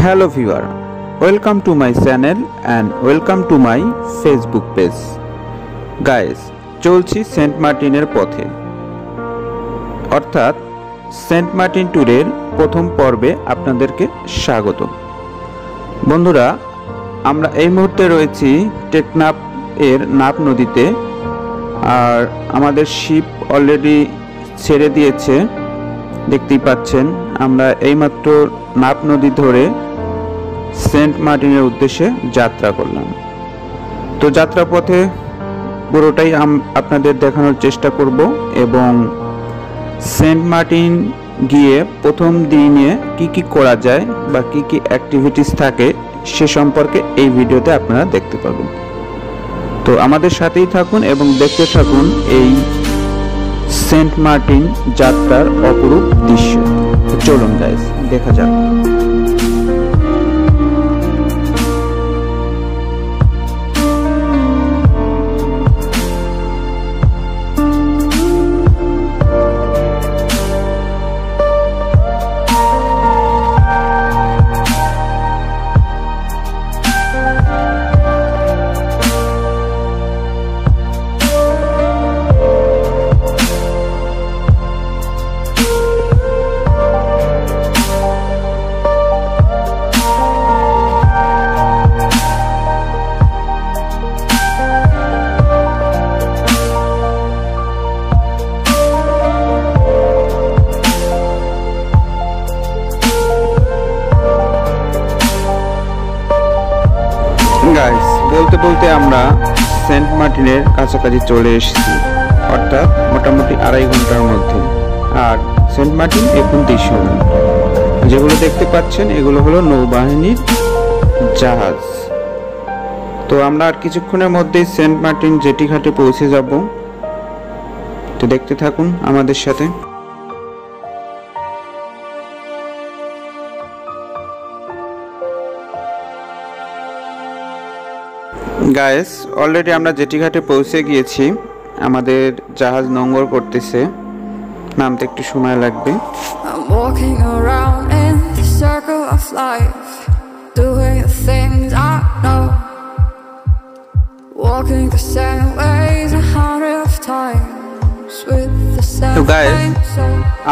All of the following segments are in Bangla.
Hello viewer, welcome to my channel and welcome to my Facebook page. Guys, চলছি সেন্ট মার্টিনের পথে, অর্থাৎ সেন্ট মার্টিন ট্যুরের প্রথম পর্বে আপনাদেরকে স্বাগত। বন্ধুরা, আমরা এই মুহূর্তে রয়েছি টেকনাফ এর নাফ নদীতে, আর আমাদের শিপ অলরেডি ছেড়ে দিয়েছে, দেখতেই পাচ্ছেন। আমরা এইমাত্র নাফ নদী ধরে সেন্ট মার্টিনের উদ্দেশ্যে যাত্রা করলাম। তো যাত্রাপথে পুরোটাই আপনাদের দেখানোর চেষ্টা করব এবং সেন্ট মার্টিন গিয়ে প্রথম দিনে কি করা যায় বা কি অ্যাক্টিভিটিস থাকে সে সম্পর্কে এই ভিডিওতে আপনারা দেখতে পাবেন। তো আমাদের সাথেই থাকুন এবং দেখতে থাকুন এই সেন্ট মার্টিন যাত্রার অপরূপ দৃশ্য। চলুন গাইস, দেখা যাক। গাইস, বলতে বলতে আমরা সেন্ট মার্টিনের কাছাকাছি চলে এসেছি, অর্থাৎ মোটামুটি 2.5 ঘন্টার মধ্যে। আর সেন্ট মার্টিন এখন দৃশ্যমান। যেগুলো দেখতে পাচ্ছেন এগুলো হলো নৌবাহিনীর জাহাজ। তো আমরা আর কিছুক্ষণের মধ্যেই সেন্ট মার্টিন জেটি ঘাটে পৌঁছে যাব। তো দেখতে থাকুন আমাদের সাথে। গাইস, অলরেডি আমরা জেটি ঘাটে পৌঁছে গিয়েছি। আমাদের জাহাজ নোঙর করতেছে, নামতে একটু সময় লাগবে। তো গাইস,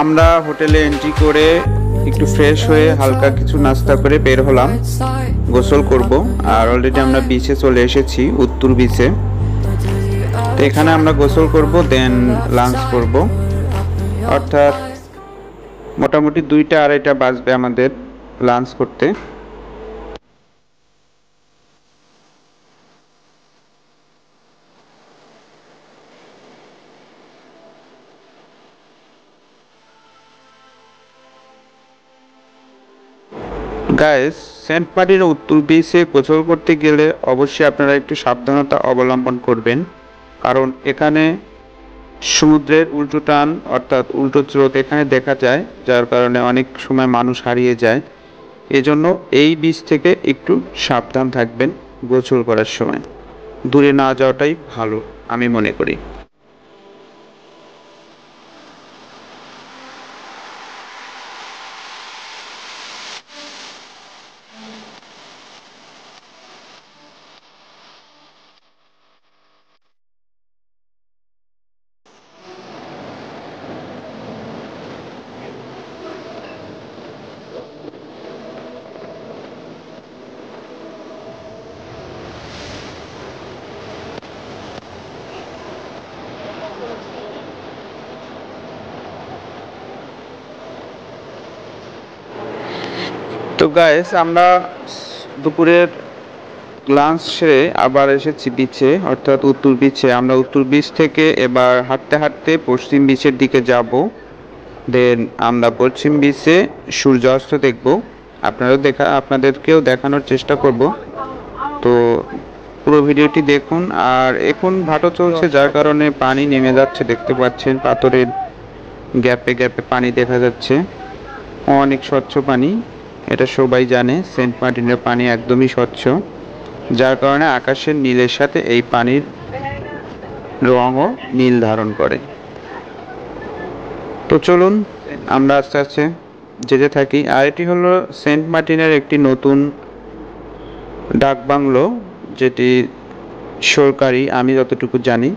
আমরা হোটেলে এন্ট্রি করে একটু ফ্রেশ হয়ে হালকা কিছু নাস্তা করে বের হলাম, গোসল করব। আর অলরেডি আমরা বিচে চলে এসেছি, উত্তর বিচে। তো এখানে আমরা গোসল করব, দেন লাঞ্চ করব, অর্থাৎ মোটামুটি 2টা-2:30 বাজবে আমাদের লাঞ্চ করতে। গাইস, সেন্ট মার্টিনের উত্তর বিচে গোসল করতে গেলে অবশ্যই আপনারা একটু সাবধানতা অবলম্বন করবেন, কারণ এখানে সমুদ্রের উল্টো টান অর্থাৎ উল্টো স্রোত এখানে দেখা যায়, যার কারণে অনেক সময় মানুষ হারিয়ে যায়। এজন্য এই বিচ থেকে একটু সাবধান থাকবেন গোসল করার সময়, দূরে না যাওয়াটাই ভালো আমি মনে করি। তো গাইস, আমরা দুপুরের লাঞ্চ সেরে আবার এসেছি বিচে, অর্থাৎ উত্তর বিচে। আমরা উত্তর বিচ থেকে এবার হাঁটতে হাঁটতে পশ্চিম বিচের দিকে যাব, দেন আমরা পশ্চিম বিচে সূর্যাস্ত দেখব। আপনাদেরকেও দেখানোর চেষ্টা করব। তো পুরো ভিডিওটি দেখুন। আর এখন ভাটো চলছে, যার কারণে পানি নেমে যাচ্ছে, দেখতে পাচ্ছেন পাথরের গ্যাপে গ্যাপে পানি দেখা যাচ্ছে, অনেক স্বচ্ছ পানি। এটা সবাই জানে, সেন্ট মার্টিনের পানি একদমই স্বচ্ছ, যার কারণে আকাশের নীলের সাথে এই পানির রঙও নীল ধারণ করে। তো চলুন আমরা আস্তে আস্তে যেতে থাকি। আর এটি হলো সেন্ট মার্টিনের একটি নতুন ডাক বাংলো, যেটি সরকারি, আমি যতটুকু জানি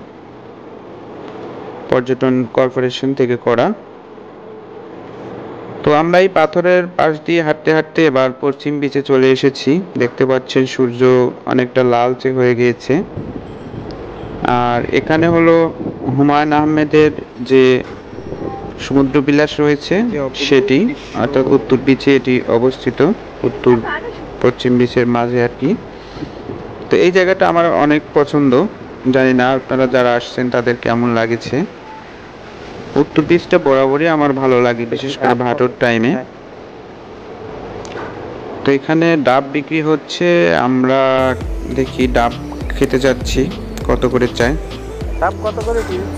পর্যটন কর্পোরেশন থেকে করা। তো আমরা এই পাথরের পাশ দিয়ে হাঁটতে হাঁটতে এবার পশ্চিম বিচে চলে এসেছি। দেখতে পাচ্ছেন সূর্য অনেকটা লালচে হয়ে গিয়েছে। আর এখানে হলো হুমায়ুন আহমেদের যে সমুদ্র বিলাস রয়েছে সেটি, অর্থাৎ উত্তর বিচে এটি অবস্থিত, উত্তর পশ্চিম বিচের মাঝে আর কি। তো এই জায়গাটা আমার অনেক পছন্দ, জানি না আপনারা যারা আসছেন তাদের কেমন লাগেছে। উত্তর বিচটা বরাবরই আমার ভালো লাগে, বিশেষ করে ভাটোর টাইমে। তো এখানে ডাব বিক্রি হচ্ছে, আমরা দেখি ডাব খেতে যাচ্ছি কত করে চাই। ডাব কত করে পিস?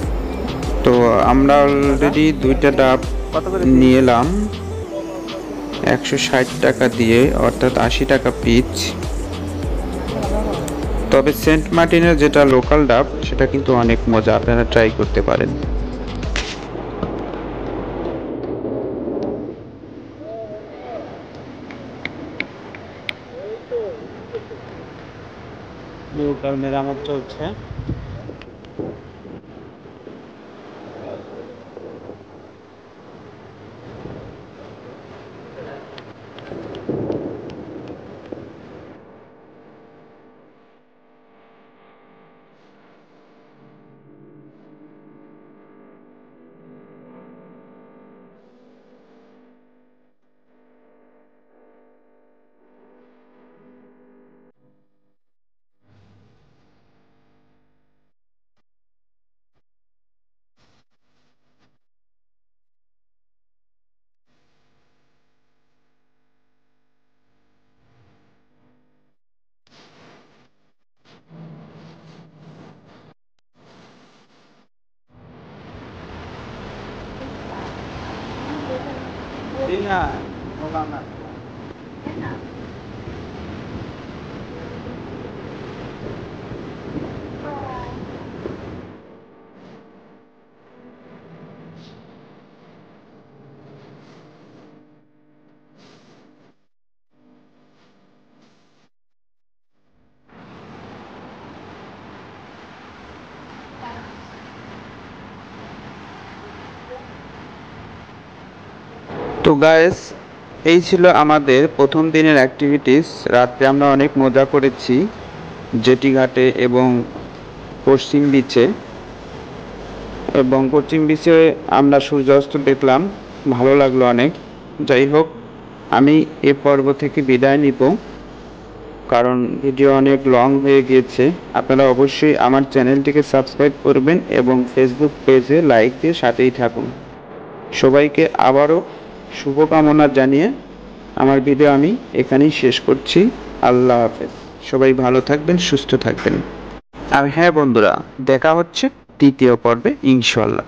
তো আমরা অলরেডি 2টা ডাব নিয়ে এলাম 160 টাকা দিয়ে, অর্থাৎ 80 টাকা পিচ। তবে সেন্ট মার্টিনের যেটা লোকাল ডাব সেটা কিন্তু অনেক মজা, আপনারা ট্রাই করতে পারেন। নৌকার মেরামত চলছে। তো গাইস, এই ছিল আমাদের প্রথম দিনের অ্যাক্টিভিটিস। রাত্রে আমরা অনেক মজা করেছি জেটি ঘাটে এবং পশ্চিম বিচে। এবং পশ্চিম বিচে আমরা সূর্যাস্ত দেখলাম, ভালো লাগলো অনেক। যাই হোক, আমি এ পর্ব থেকে বিদায় নিব, কারণ ভিডিও অনেক লং হয়ে গিয়েছে। আপনারা অবশ্যই আমার চ্যানেলটিকে সাবস্ক্রাইব করবেন এবং ফেসবুক পেজে লাইক দিয়ে সাথেই থাকুন। সবাইকে আবারও শুভকামনা জানিয়ে আমার ভিডিও আমি এখানেই শেষ করছি। আল্লাহ হাফেজ। সবাই ভালো থাকবেন, সুস্থ থাকবেন। আর হ্যাঁ বন্ধুরা, দেখা হচ্ছে দ্বিতীয় পর্বে ইনশাল্লাহ।